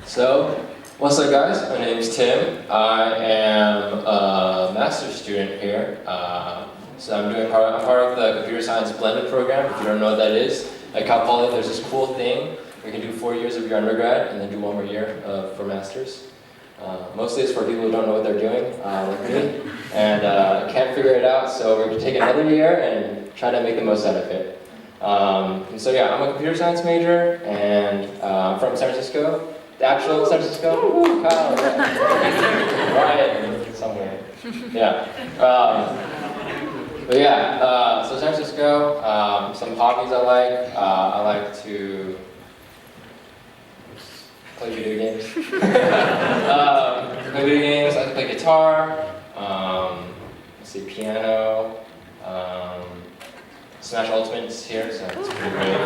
So, what's up guys? My name is Tim. I am a master's student here. I'm part of the computer science blended program. If you don't know what that is, at Cal Poly there's this cool thing where you can do 4 years of your undergrad and then do 1 more year for masters. Mostly it's for people who don't know what they're doing, like me, and can't figure it out, so we're going to take another year and try to make the most out of it. I'm a computer science major, and I'm from San Francisco. The actual San Francisco? Woo, Kyle, yeah. Ryan, somewhere. Yeah. So San Francisco, some hobbies I like. I like to play video games. Play video games, I like to play guitar, piano, Smash Ultimate's here, so it's pretty great.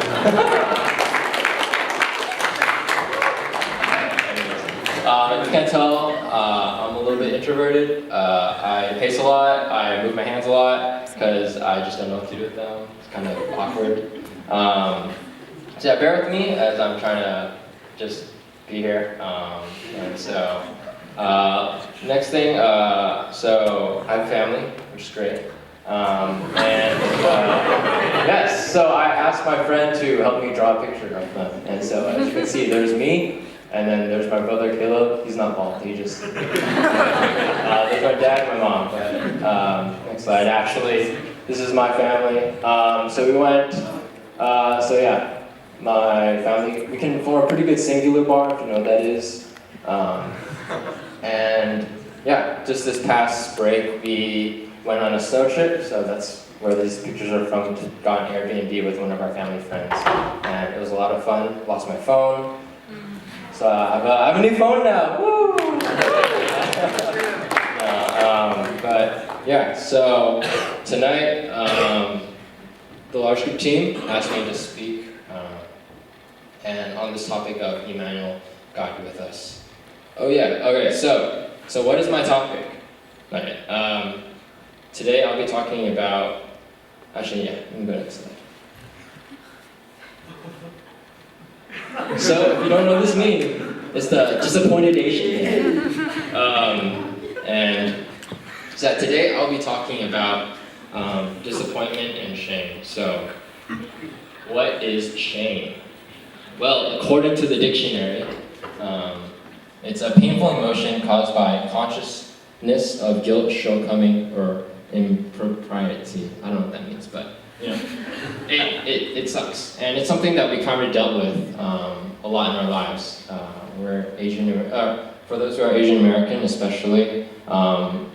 If you can't tell, I'm a little bit introverted. I pace a lot, I move my hands a lot, because I just don't know what to do with them. It's kind of awkward. Bear with me as I'm trying to just be here. Next thing, so I have family, which is great. Yes, so I asked my friend to help me draw a picture of them. And so as you can see, there's me, and then there's my brother Caleb. He's not bald, he just... there's my dad and my mom. But, next slide, actually, this is my family. My family, we can form a pretty good singular bar, if you know what that is. Just this past break, we went on a snow trip, so that's where these pictures are from. Got an Airbnb with one of our family friends, and it was a lot of fun. Lost my phone, so I have a new phone now. Woo! So tonight, the large group team asked me to speak, and on this topic of Emmanuel, God be with us. So what is my topic? Right. Today I'll be talking about, let me go next slide. So if you don't know this meme, it's the disappointed Asian meme. Today I'll be talking about disappointment and shame. So, what is shame? Well, according to the dictionary, it's a painful emotion caused by consciousness of guilt, shortcoming, or impropriety. I don't know what that means, but it sucks, and it's something that we kind of dealt with a lot in our lives. We're Asian. For those who are Asian American, especially,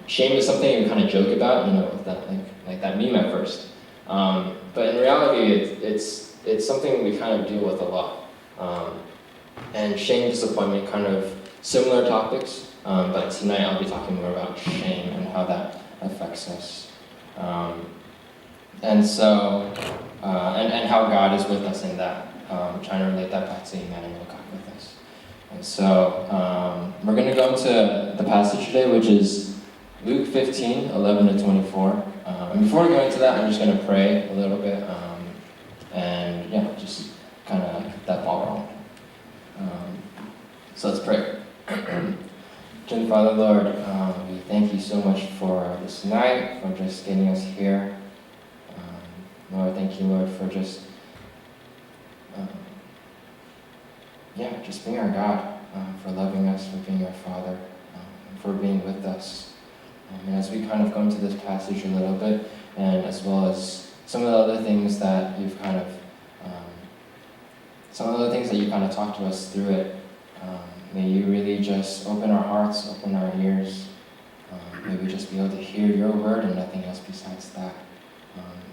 shame is something we kind of joke about. With that like that meme at first. But in reality, it's something we kind of deal with a lot. And shame, disappointment, kind of similar topics, but tonight I'll be talking more about shame and how that affects us. And how God is with us in that, trying to relate that back to Emmanuel, God with us. And so we're going to go into the passage today, which is Luke 15, 11 to 24. And before we go into that, I'm just going to pray a little bit, just kind of get that ball rolling. So let's pray. Dear Father, Lord, we thank you so much for this night, for just getting us here. Lord, thank you, Lord, for just being our God, for loving us, for being our Father, for being with us. And as we kind of go into this passage a little bit, and as well as some of the other things that you've kind of talked to us through it, may you really just open our hearts, open our ears. May we just be able to hear your word and nothing else besides that.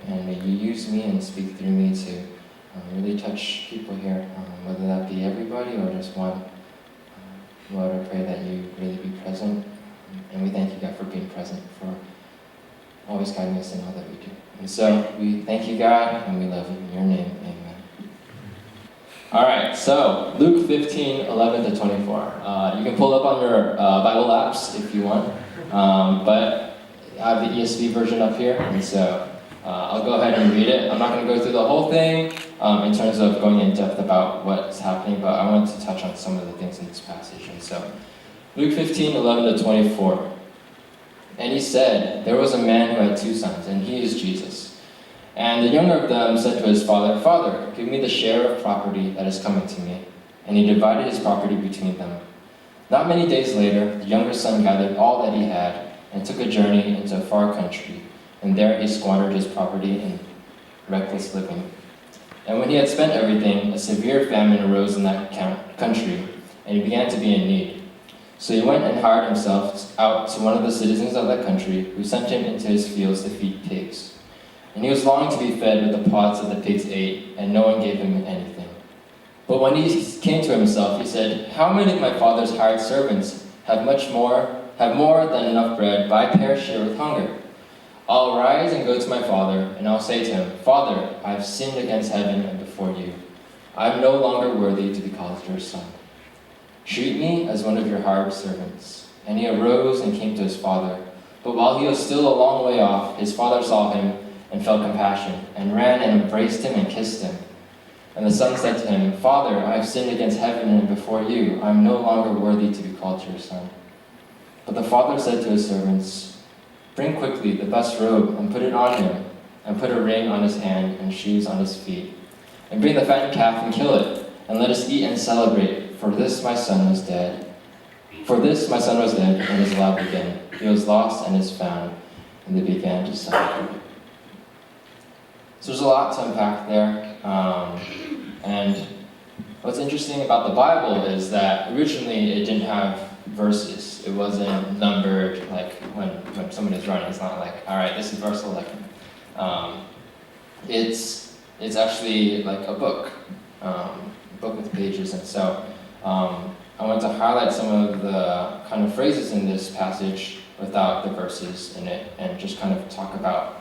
And may you use me and speak through me to really touch people here, whether that be everybody or just one. Lord, I pray that you really be present. And we thank you, God, for being present, for always guiding us in all that we do. And so we thank you, God, and we love you. In your name, amen. All right, so Luke 15, 11 to 24. You can pull up on your Bible apps if you want, but I have the ESV version up here, and so I'll go ahead and read it. I'm not going to go through the whole thing, in terms of going in depth about what's happening, but I want to touch on some of the things in this passage. And so, Luke 15:11-24. And he said, there was a man who had 2 sons, and he is Jesus. And the younger of them said to his father, Father, give me the share of property that is coming to me. And he divided his property between them. Not many days later, the younger son gathered all that he had and took a journey into a far country. And there he squandered his property in reckless living. And when he had spent everything, a severe famine arose in that country, and he began to be in need. So he went and hired himself out to one of the citizens of that country, who sent him into his fields to feed pigs. And he was longing to be fed with the pods that the pigs ate, and no one gave him anything. But when he came to himself, he said, How many of my father's hired servants have more than enough bread, but I perish here with hunger? I'll rise and go to my father, and I'll say to him, Father, I have sinned against heaven and before you. I am no longer worthy to be called your son. Treat me as one of your hired servants. And he arose and came to his father. But while he was still a long way off, his father saw him and felt compassion, and ran and embraced him and kissed him. And the son said to him, Father, I have sinned against heaven and before you. I am no longer worthy to be called your son. But the father said to his servants, Bring quickly the best robe and put it on him, and put a ring on his hand and shoes on his feet. And bring the fattened calf and kill it, and let us eat and celebrate. For this my son was dead and is alive again. He was lost and is found. And they began to celebrate. So there's a lot to unpack there. And what's interesting about the Bible is that originally it didn't have verses. It wasn't numbered like when someone is running. It's not like, all right, this is verse 11. It's actually like a book with pages. And so I want to highlight some of the kind of phrases in this passage without the verses in it, and just kind of talk about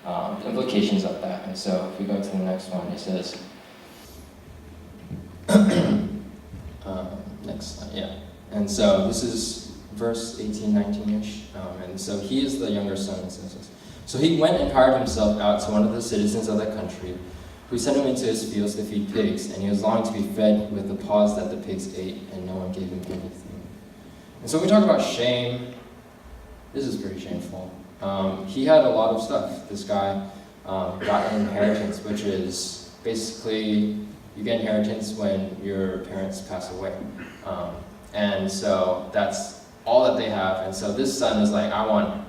the implications of that. And so if we go to the next one, it says, next slide, yeah. And so this is verse 18, 19-ish. And so he is the younger son. It says this. So he went and hired himself out to one of the citizens of that country, who sent him into his fields to feed pigs, and he was longing to be fed with the pods that the pigs ate, and no one gave him anything. And so when we talk about shame, this is pretty shameful. He had a lot of stuff. This guy got an inheritance, which is basically, you get inheritance when your parents pass away. And so that's all that they have. And so this son is like, I want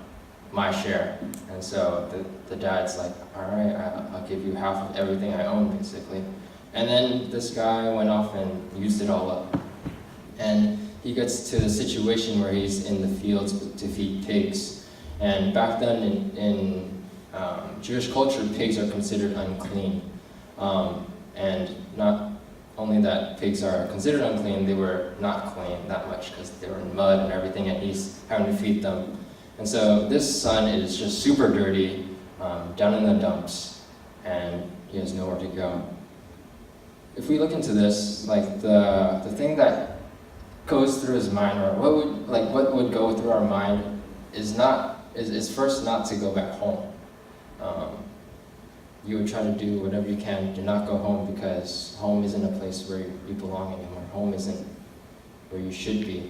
my share. And so the dad's like, all right, I'll give you half of everything I own, basically. And then this guy went off and used it all up. And he gets to the situation where he's in the fields to feed pigs. And back then in Jewish culture, pigs are considered unclean. And not only that pigs are considered unclean, they were not clean that much because they were in mud and everything, and he's having to feed them. And so this son is just super dirty, down in the dumps, and he has nowhere to go. If we look into this, like the thing that goes through his mind, or what would go through our mind, is first not to go back home. You would try to do whatever you can to not go home, because home isn't a place where you belong anymore. Home isn't where you should be.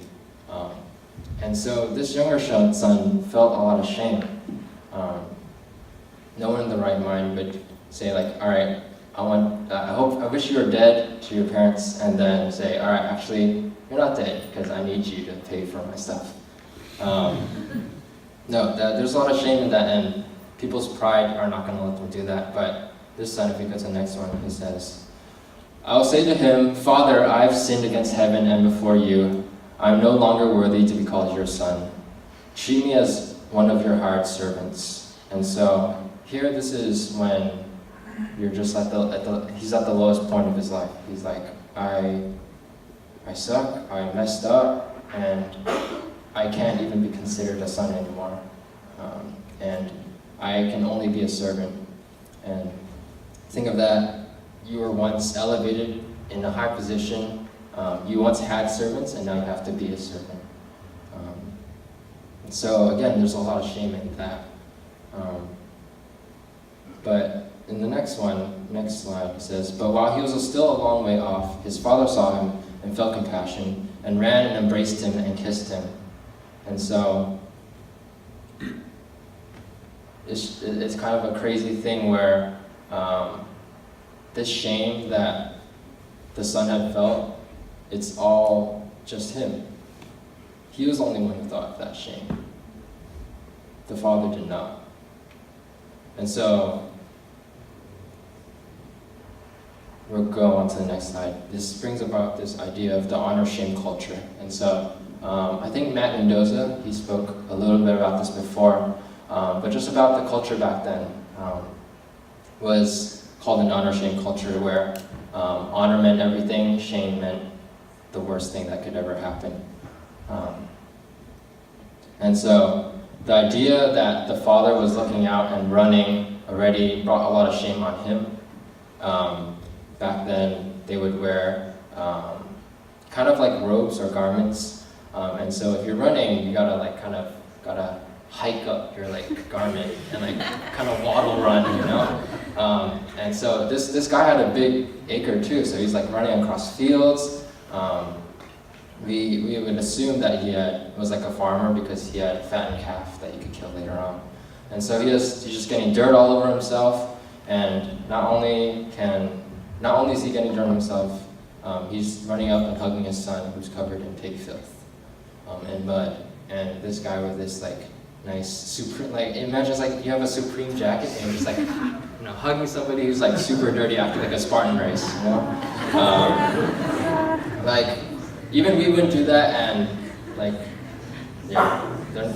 And so this younger son felt a lot of shame. No one in the right mind would say like, all right, I wish you were dead to your parents, and then say, all right, actually, you're not dead because I need you to pay for my stuff. There's a lot of shame in that, and people's pride are not going to let them do that. But this son, if we go to the next one, he says, I'll say to him, Father, I have sinned against heaven and before you. I am no longer worthy to be called your son. Treat me as one of your hired servants. And so here, this is when you're just he's at the lowest point of his life. He's like, I suck, I messed up, and I can't even be considered a son anymore. And I can only be a servant. And think of that, you were once elevated in a high position. You once had servants, and now you have to be a servant. So again, there's a lot of shame in that. But in the next slide, it says, "But while he was still a long way off, his father saw him and felt compassion, and ran and embraced him and kissed him." And so, it's kind of a crazy thing where this shame that the son had felt, it's all just him. He was the only one who thought of that shame. The father did not. And so, we'll go on to the next slide. This brings about this idea of the honor-shame culture. And so, I think Matt Mendoza, he spoke a little bit about this before, but just about the culture back then was called an honor-shame culture, where honor meant everything, shame meant the worst thing that could ever happen. And so, the idea that the father was looking out and running already brought a lot of shame on him. Back then, they would wear kind of like robes or garments. And so if you're running, you gotta hike up your garment and kind of waddle run, you know? And so this guy had a big acre too, so he's running across fields. We would assume that he was a farmer because he had a fattened calf that he could kill later on. And so he's just getting dirt all over himself, and not only is he getting dirt on himself, he's running up and hugging his son who's covered in pig filth and mud. And this guy with this nice Supreme, imagine you have a Supreme jacket and you're just hugging somebody who's super dirty after a Spartan race, you know? Even we wouldn't do that, and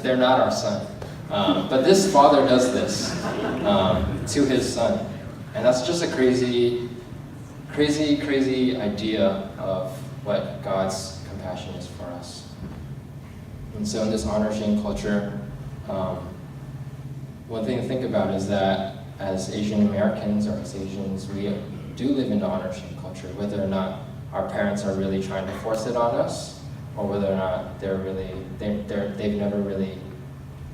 they're not our son. But this father does this to his son, and that's just a crazy idea of what God's compassion is for us. And so in this honor-shame culture, one thing to think about is that as Asian Americans or as Asians, we do live in the honor-shame culture, whether or not our parents are really trying to force it on us, or whether or not they've never really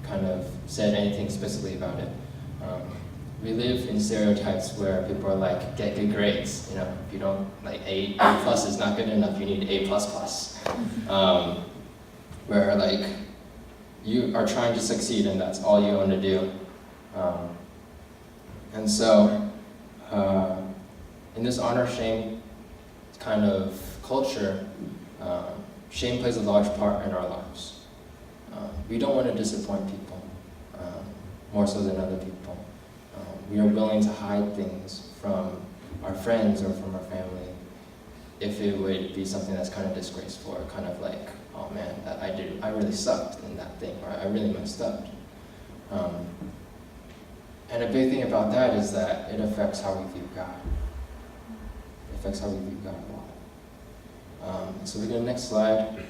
kind of said anything specifically about it. We live in stereotypes where people are get good grades. You know, if you don't A plus is not good enough, you need A plus plus. Where you are trying to succeed and that's all you want to do. And so, in this honor-shame kind of culture, shame plays a large part in our lives. We don't want to disappoint people, more so than other people. We are willing to hide things from our friends or from our family if it would be something that's kind of disgraceful, or kind of oh man, I really sucked in that thing, or I really messed up. And a big thing about that is that it affects how we view God. It affects how we view God a lot. So we go to the next slide.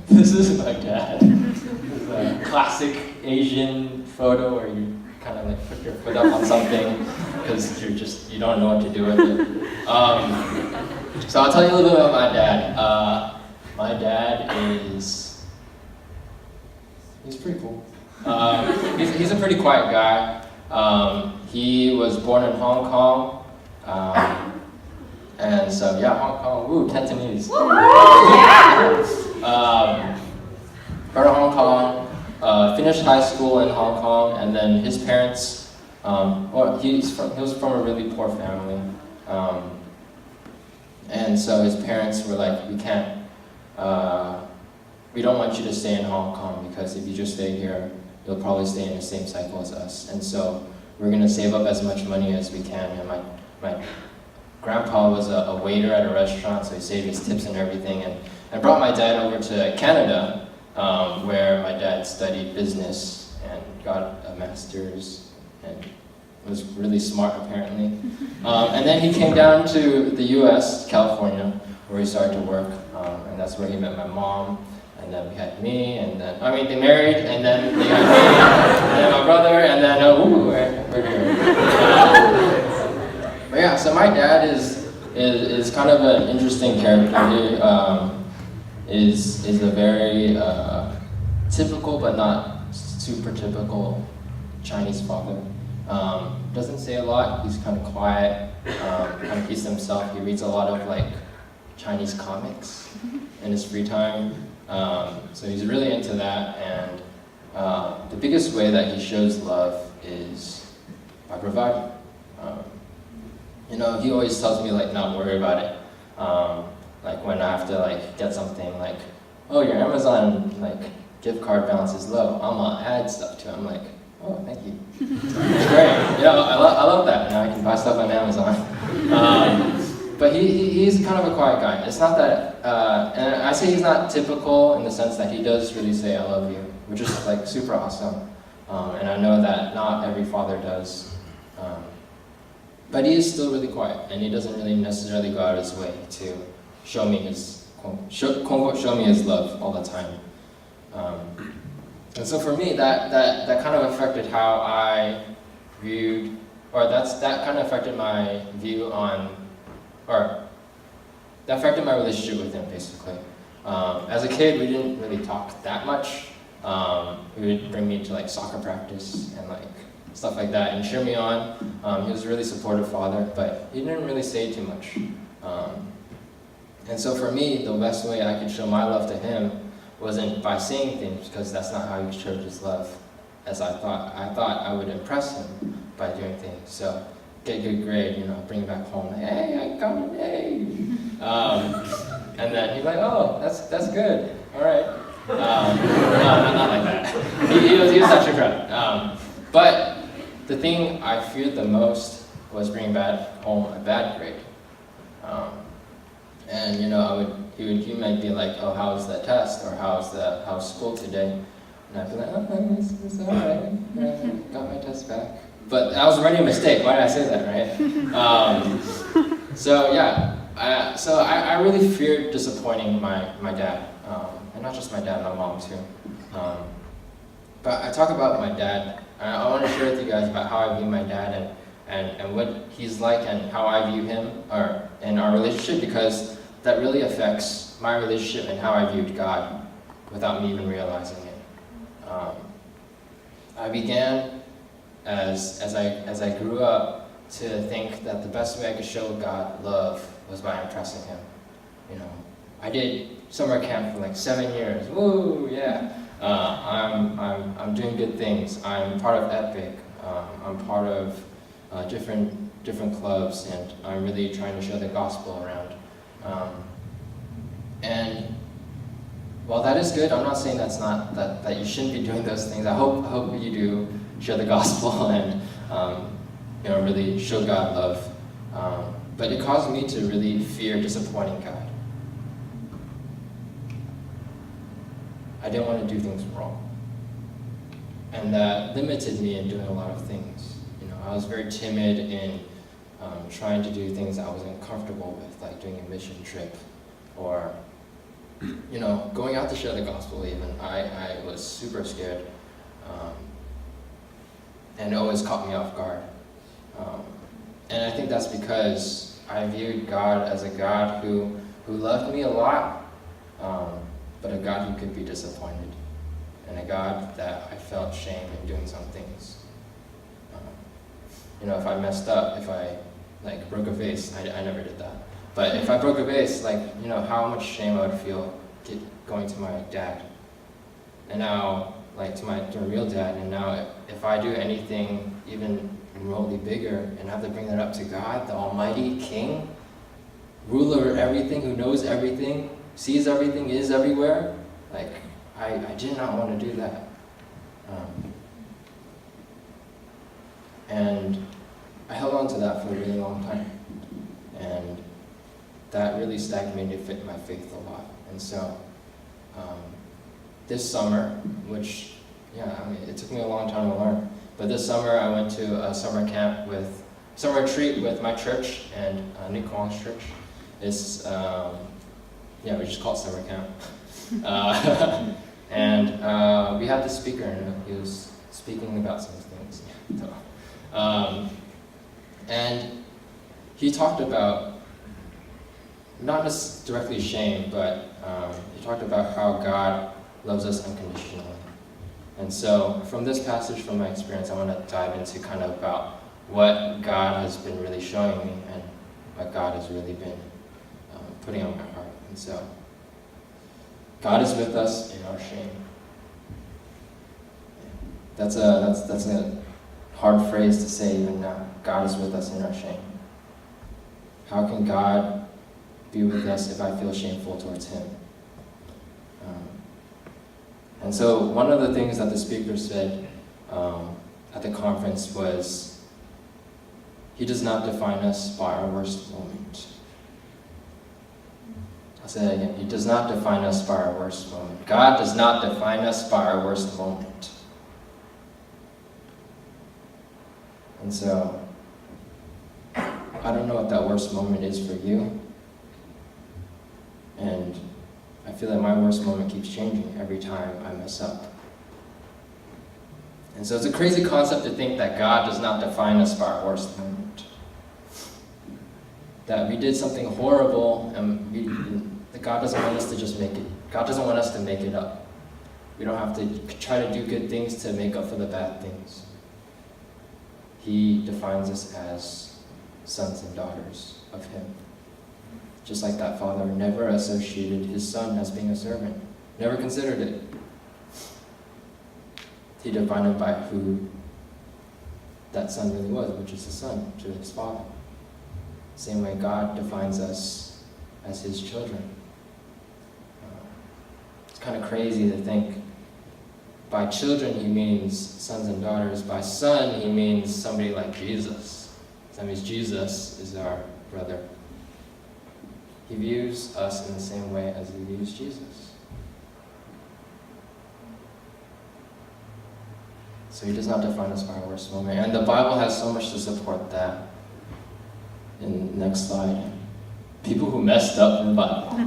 This is my dad. This is a classic Asian photo where you kind of put your foot up on something because you don't know what to do with it. So I'll tell you a little bit about my dad. My dad he's pretty cool. He's a pretty quiet guy. He was born in Hong Kong. And so, yeah, Hong Kong, woo, Cantonese. Woo! Born in Hong Kong, finished high school in Hong Kong, and then his parents, he was from a really poor family. And so his parents were we don't want you to stay in Hong Kong, because if you just stay here, you'll probably stay in the same cycle as us. And so we're going to save up as much money as we can. And my grandpa was a waiter at a restaurant, so he saved his tips and everything, and brought my dad over to Canada, where my dad studied business and got a master's and was really smart apparently. And then he came down to the US, California, where he started to work, and that's where he met my mom. And then we had me, and then, they married, and then they got me, and then my brother, and then, we're here. But yeah, so my dad is kind of an interesting character. He is a very typical, but not super typical Chinese father. Doesn't say a lot. He's kind of quiet. Kind of keeps to himself. He reads a lot of like Chinese comics in his free time. So he's really into that. And the biggest way that he shows love is by providing. You know, he always tells me like not worry about it. Like when I have to like get something like, oh, your Amazon like gift card balance is low, I'm gonna add stuff to it. I'm like, oh, thank you. It's great. You know, I love that. Now I can buy stuff on Amazon. But he's kind of a quiet guy. It's not that, and I say he's not typical in the sense that he does really say I love you, which is like super awesome. And I know that not every father does. But he is still really quiet, and he doesn't really necessarily go out of his way to show me his, show me his love all the time. And so for me, that kind of affected how I viewed, or that kind of affected my view on, or that affected my relationship with him, basically. As a kid, we didn't really talk that much. He would bring me to like soccer practice and like stuff like that and cheer me on. He was a really supportive father, but he didn't really say too much. And so for me, the best way I could show my love to him wasn't by saying things, because that's not how he showed his love, as I thought. I thought I would impress him by doing things. So get a good grade, you know, bring it back home, like, hey, I got an A. And then he's like, oh, that's good, all right. No, not like that. He was actually proud. But the thing I feared the most was bringing back home a bad grade. And you know, he might be like, oh, how's the test, or how's school today? And I'd be like, oh, it's all right. I got my test back. But that was already a mistake. Why did I say that, right? So yeah, I really feared disappointing my dad, and not just my dad, my mom too. But I talk about my dad. I want to share with you guys about how I view my dad and what he's like and how I view him, or in our relationship, because that really affects my relationship and how I viewed God without me even realizing it. I began as I grew up to think that the best way I could show God love was by impressing him. You know, I did summer camp for like 7 years. Woo, yeah. I'm doing good things. I'm part of Epic. I'm part of different clubs, and I'm really trying to share the gospel around. And while that is good, I'm not saying that you shouldn't be doing those things. I hope you do share the gospel and you know, really show God love. But it caused me to really fear disappointing God. I didn't want to do things wrong. And that limited me in doing a lot of things. You know, I was very timid in trying to do things I wasn't comfortable with, like doing a mission trip, or you know, going out to share the gospel even. I was super scared. And it always caught me off guard. And I think that's because I viewed God as a God who loved me a lot, but a God who could be disappointed, and a God that I felt shame in doing some things. You know, if I messed up, if I like broke a vase, I never did that. But if I broke a vase, like, you know, how much shame I would feel going to my dad, and now like to my real dad, and now if I do anything even remotely bigger and have to bring that up to God, the Almighty King, ruler over everything, who knows everything, sees everything, is everywhere, like I did not want to do that. And I held on to that for a really long time, and that really stagnated my faith a lot. And so this summer, which, yeah, I mean, it took me a long time to learn, but this summer I went to a summer retreat with my church and Nick Wong's church. It's, yeah, we just call it summer camp. And we had this speaker, and he was speaking about some things. And he talked about, not just directly shame, but he talked about how God loves us unconditionally. And so from this passage, from my experience, I want to dive into kind of about what God has been really showing me and what God has really been putting on my heart. And so God is with us in our shame. That's a hard phrase to say even now. God is with us in our shame. How can God be with us if I feel shameful towards Him? And so one of the things that the speaker said at the conference was, He does not define us by our worst moment. I'll say that again. He does not define us by our worst moment. God does not define us by our worst moment. And so, I don't know what that worst moment is for you. And I feel that my worst moment keeps changing every time I mess up. And so it's a crazy concept to think that God does not define us by our worst moment. That we did something horrible and that God doesn't want us to just make it. God doesn't want us to make it up. We don't have to try to do good things to make up for the bad things. He defines us as sons and daughters of Him. Just like that father never associated his son as being a servant. Never considered it. He defined him by who that son really was, which is the son to his father. Same way God defines us as His children. It's kind of crazy to think by children He means sons and daughters. By son He means somebody like Jesus. That means Jesus is our brother. He views us in the same way as He views Jesus. So He does not define us by our worst moment. And the Bible has so much to support that. In the next slide. People who messed up in the Bible.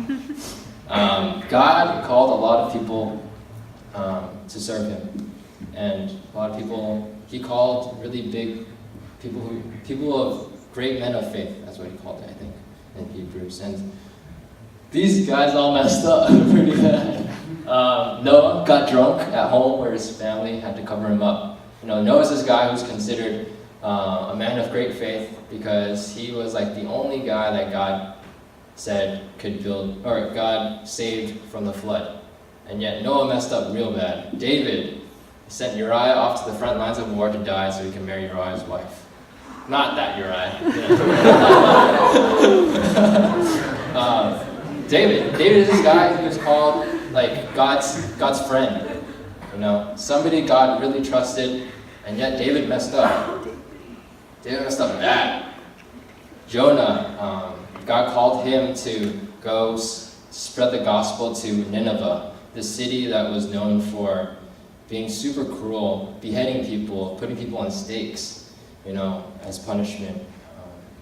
God called a lot of people to serve Him. And a lot of people, He called really big people of great men of faith. That's what He called it, I think, in Hebrews. And these guys all messed up pretty bad. Noah got drunk at home where his family had to cover him up. Noah's this guy who's considered a man of great faith because he was like the only guy that God said could build, or God saved from the flood. And yet Noah messed up real bad. David sent Uriah off to the front lines of war to die so he can marry Uriah's wife. Not that Uriah. David is this guy who's called like God's friend. Somebody God really trusted, and yet David messed up. David messed up bad. Jonah, God called him to go spread the gospel to Nineveh, the city that was known for being super cruel, beheading people, putting people on stakes, as punishment,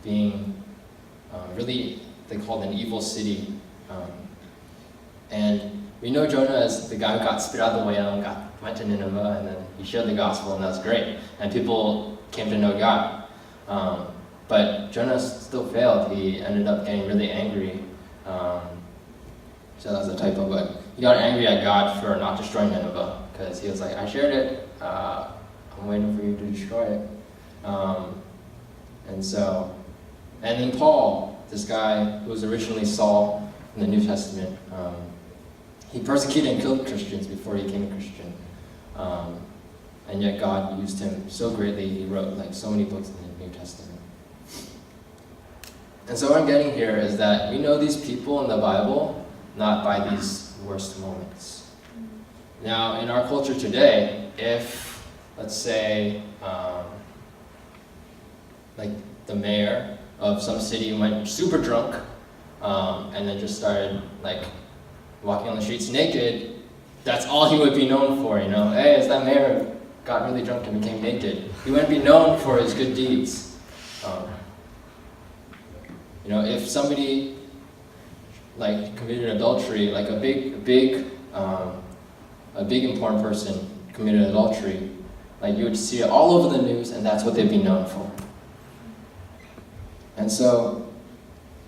being really, they called an evil city. And we know Jonah as the guy who got spit out of the whale and went to Nineveh, and then he shared the gospel, and that was great. And people came to know God. But Jonah still failed. He ended up getting really angry. So that was a typo, but he got angry at God for not destroying Nineveh, because he was like, I shared it, I'm waiting for you to destroy it. And then Paul, this guy who was originally Saul in the New Testament, he persecuted and killed Christians before he became a Christian. And yet God used him so greatly, he wrote like so many books in the New Testament. And so what I'm getting here is that we know these people in the Bible not by these worst moments. Now, in our culture today, if, let's say, like the mayor of some city went super drunk and then just started like walking on the streets naked, that's all he would be known for, Hey, it's that mayor who got really drunk and became naked. He wouldn't be known for his good deeds. If somebody like committed adultery, like a big important person committed adultery, like you would see it all over the news, and that's what they'd be known for. And so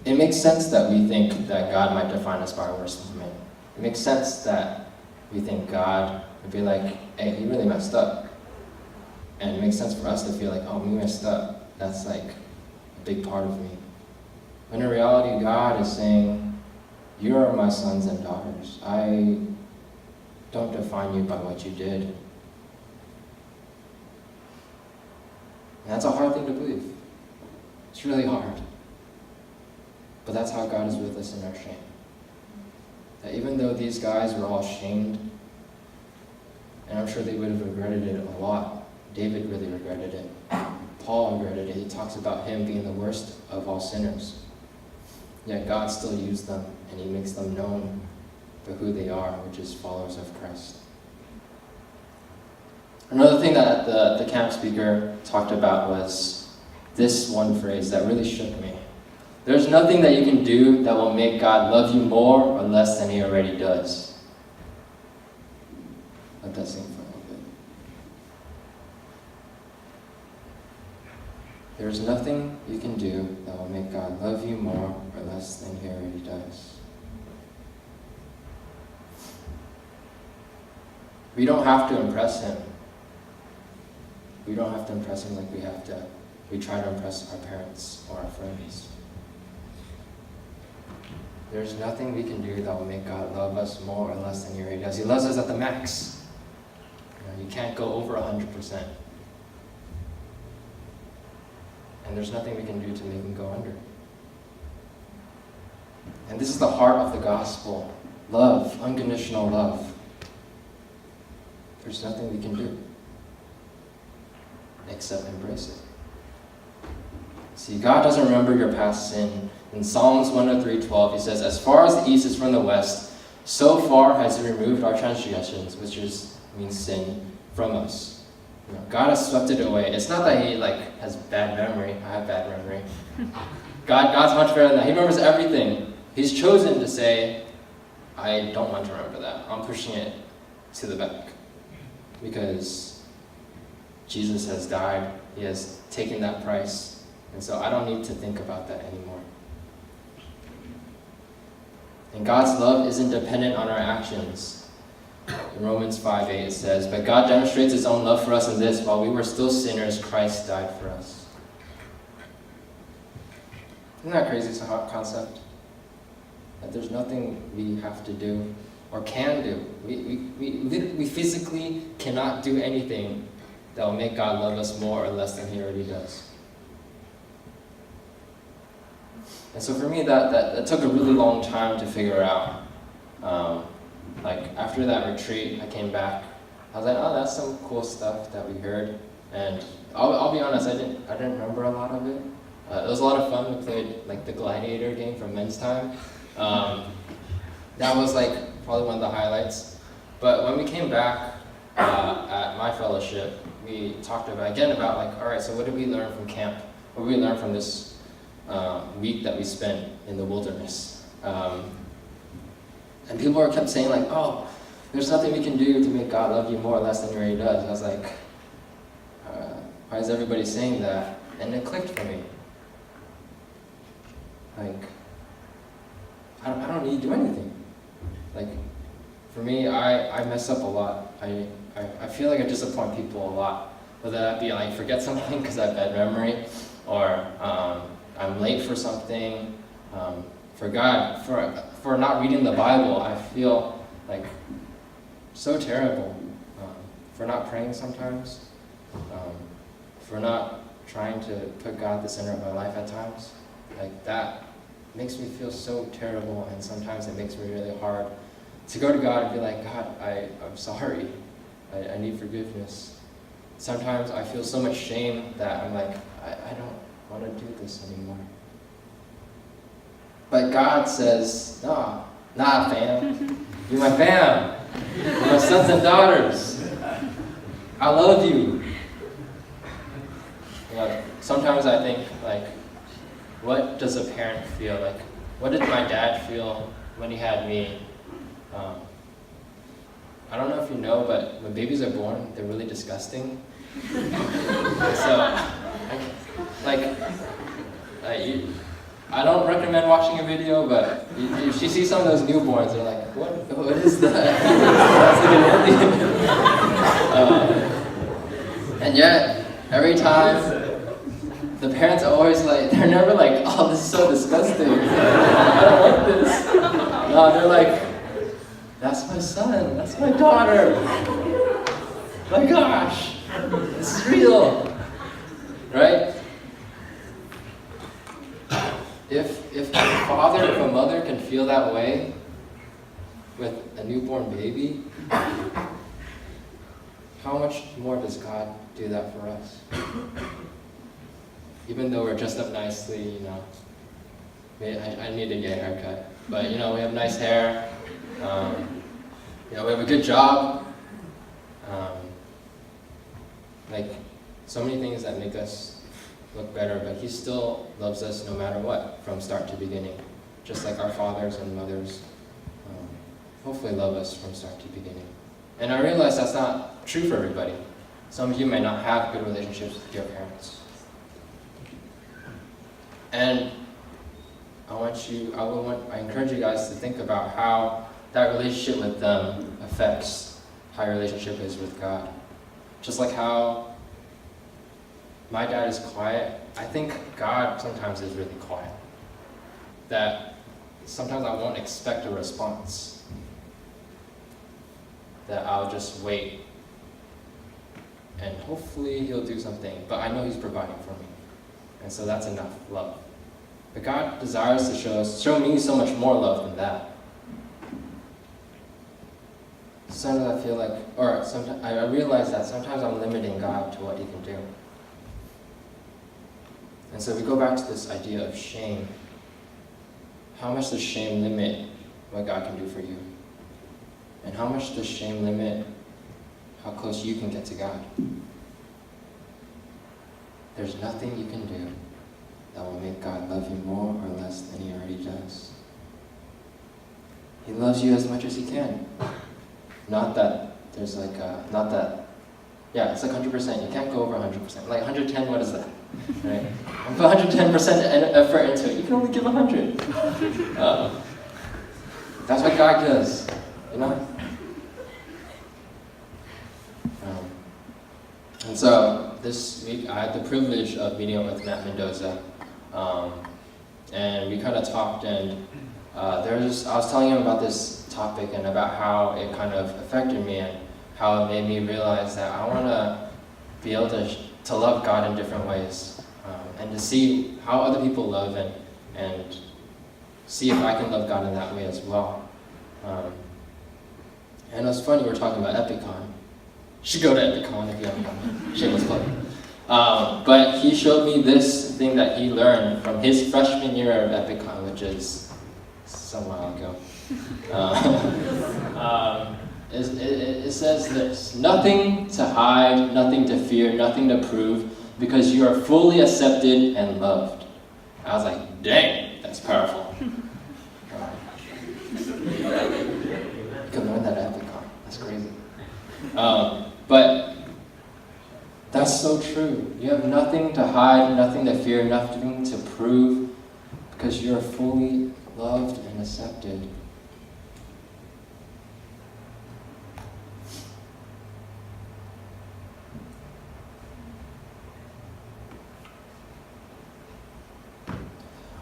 it makes sense that we think that God might define us by our worst moment. It makes sense that we think God and be like, hey, he really messed up. And it makes sense for us to feel like, oh, we messed up. That's like a big part of me. When in reality, God is saying, you are my sons and daughters. I don't define you by what you did. And that's a hard thing to believe. It's really hard. But that's how God is with us in our shame. That even though these guys were all shamed, and I'm sure they would have regretted it a lot. David really regretted it. Paul regretted it. He talks about him being the worst of all sinners. Yet God still used them, and he makes them known for who they are, which is followers of Christ. Another thing that the camp speaker talked about was this one phrase that really shook me. There's nothing that you can do that will make God love you more or less than he already does. Let that sink for a little bit. There's nothing you can do that will make God love you more or less than he already does. We don't have to impress him. We don't have to impress him like we try to impress our parents or our friends. There's nothing we can do that will make God love us more or less than he already does. He loves us at the max. You can't go over 100%. And there's nothing we can do to make him go under. And this is the heart of the gospel. Love, unconditional love. There's nothing we can do except embrace it. See, God doesn't remember your past sin. In Psalms 103:12, he says, as far as the east is from the west, so far has he removed our transgressions, which means sin, from us. God has swept it away. It's not that he has bad memory. I have bad memory. God's much better than that. He remembers everything. He's chosen to say, I don't want to remember that. I'm pushing it to the back. Because Jesus has died. He has taken that price. And so I don't need to think about that anymore. And God's love isn't dependent on our actions. In Romans 5:8 it says, but God demonstrates his own love for us in this, while we were still sinners, Christ died for us. Isn't that crazy? It's a hot concept. That there's nothing we have to do or can do. We physically cannot do anything that will make God love us more or less than he already does. And so for me, that took a really long time to figure out. After that retreat, I came back. I was like, oh, that's some cool stuff that we heard. And I'll be honest, I didn't remember a lot of it. It was a lot of fun. We played the Gladiator game from men's time. That was probably one of the highlights. But when we came back at my fellowship, we talked about all right, so what did we learn from camp? What did we learn from this week that we spent in the wilderness? And people kept saying oh, there's nothing we can do to make God love you more or less than he already does. I was like, why is everybody saying that? And it clicked for me. I don't need to do anything. For me, I mess up a lot. I feel like I disappoint people a lot. Whether that be forget something because I have bad memory, or I'm late for something. For God, for not reading the Bible, I feel so terrible. For not praying sometimes. For not trying to put God at the center of my life at times. That makes me feel so terrible, and sometimes it makes me really hard to go to God and be like, God, I'm sorry. I need forgiveness. Sometimes I feel so much shame that I'm like, I don't want to do this anymore. But God says, nah, fam. You're my fam. You're my sons and daughters. I love you. Sometimes I think, what does a parent feel? What did my dad feel when he had me? I don't know if you know, but when babies are born, they're really disgusting. So, I don't recommend watching a video, but if you see some of those newborns, they're like, what is that? That's like an alien. And yet, every time, the parents are always like, they're never like, oh, this is so disgusting. I don't like this. No, they're like, that's my son, that's my daughter. My gosh, this is real. Right? If a father, if a mother can feel that way with a newborn baby, how much more does God do that for us? Even though we're dressed up nicely, I need to get a haircut, but we have nice hair, we have a good job, like so many things that make us look better, but He still loves us no matter what, from start to beginning, just like our fathers and mothers hopefully love us from start to beginning. And I realize that's not true for everybody. Some of you may not have good relationships with your parents. And I encourage you guys to think about how that relationship with them affects how your relationship is with God. Just like how my dad is quiet, I think God sometimes is really quiet. That sometimes I won't expect a response. That I'll just wait and hopefully He'll do something, but I know He's providing for me. And so that's enough love. But God desires to show me so much more love than that. Sometimes I feel like, or sometimes I realize that sometimes I'm limiting God to what He can do. And so we go back to this idea of shame. How much does shame limit what God can do for you? And how much does shame limit how close you can get to God? There's nothing you can do that will make God love you more or less than He already does. He loves you as much as He can. Not that there's like it's like 100%. You can't go over 100%. Like 110, what is that? Right? And put 110% effort into it. You can only give 100. That's what God does, And so this week I had the privilege of meeting up with Matt Mendoza, and we kind of talked, and I was telling him about this topic and about how it kind of affected me and how it made me realize that I want to be able to love God in different ways, and to see how other people love and see if I can love God in that way as well. And it was funny, we were talking about Epicon. You should go to Epicon if you haven't gone. Shameless plug. But he showed me this thing that he learned from his freshman year of Epicon, which is some while ago. It says this: nothing to hide, nothing to fear, nothing to prove, because you are fully accepted and loved. I was like, dang, that's powerful. You can learn that at Epicon. That's crazy. But that's so true. You have nothing to hide, nothing to fear, nothing to prove, because you're fully loved and accepted.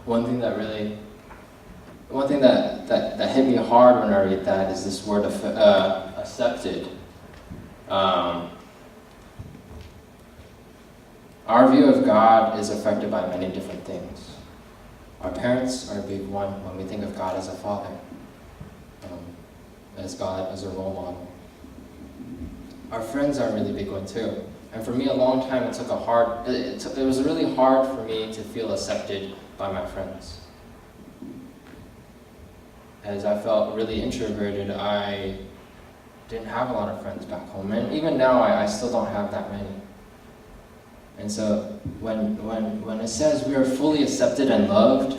One thing that hit me hard when I read that is this word accepted. Our view of God is affected by many different things. Our parents are a big one when we think of God as a father, as God as a role model. Our friends are a really big one too. And for me, a long time, it was really hard for me to feel accepted by my friends. As I felt really introverted, I didn't have a lot of friends back home. And even now, I still don't have that many. And so when it says we are fully accepted and loved,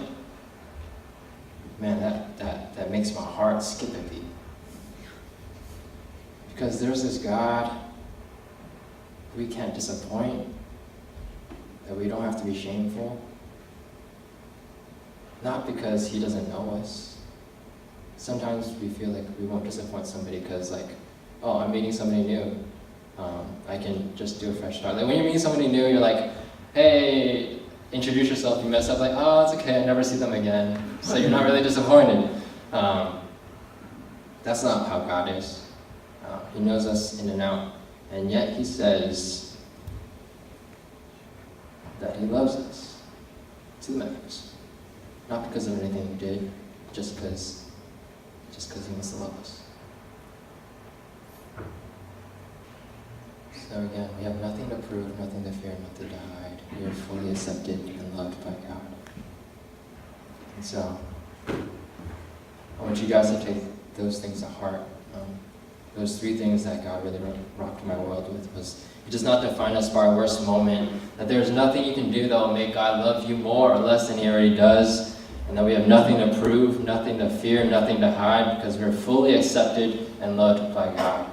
man, that makes my heart skip a beat. Because there's this God we can't disappoint, that we don't have to be shameful. Not because He doesn't know us. Sometimes we feel like we won't disappoint somebody because I'm meeting somebody new. I can just do a fresh start. Like when you meet somebody new, you're like, hey, introduce yourself, you mess up, like, oh, it's okay, I never see them again. So you're not really disappointed. That's not how God is. He knows us in and out, and yet he says that he loves us to the max. Not because of anything we did, just because he wants to love us. So again, we have nothing to prove, nothing to fear, nothing to hide. We are fully accepted and loved by God. And so, I want you guys to take those things to heart. Those 3 things that God really rocked my world with was, He does not define us by our worst moment, that there's nothing you can do that will make God love you more or less than He already does, and that we have nothing to prove, nothing to fear, nothing to hide, because we're fully accepted and loved by God.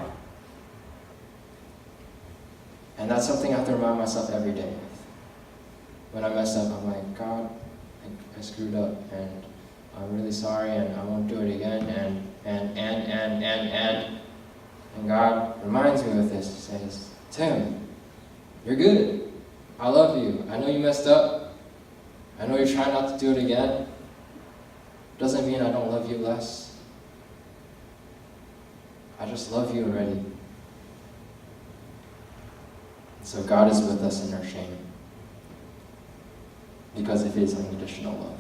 And that's something I have to remind myself every day. When I mess up, I'm like, God, I screwed up, and I'm really sorry, and I won't do it again, and God reminds me with this. He says, Tim, you're good. I love you. I know you messed up. I know you're trying not to do it again. Doesn't mean I don't love you less. I just love you already. So God is with us in our shame because of His unconditional love.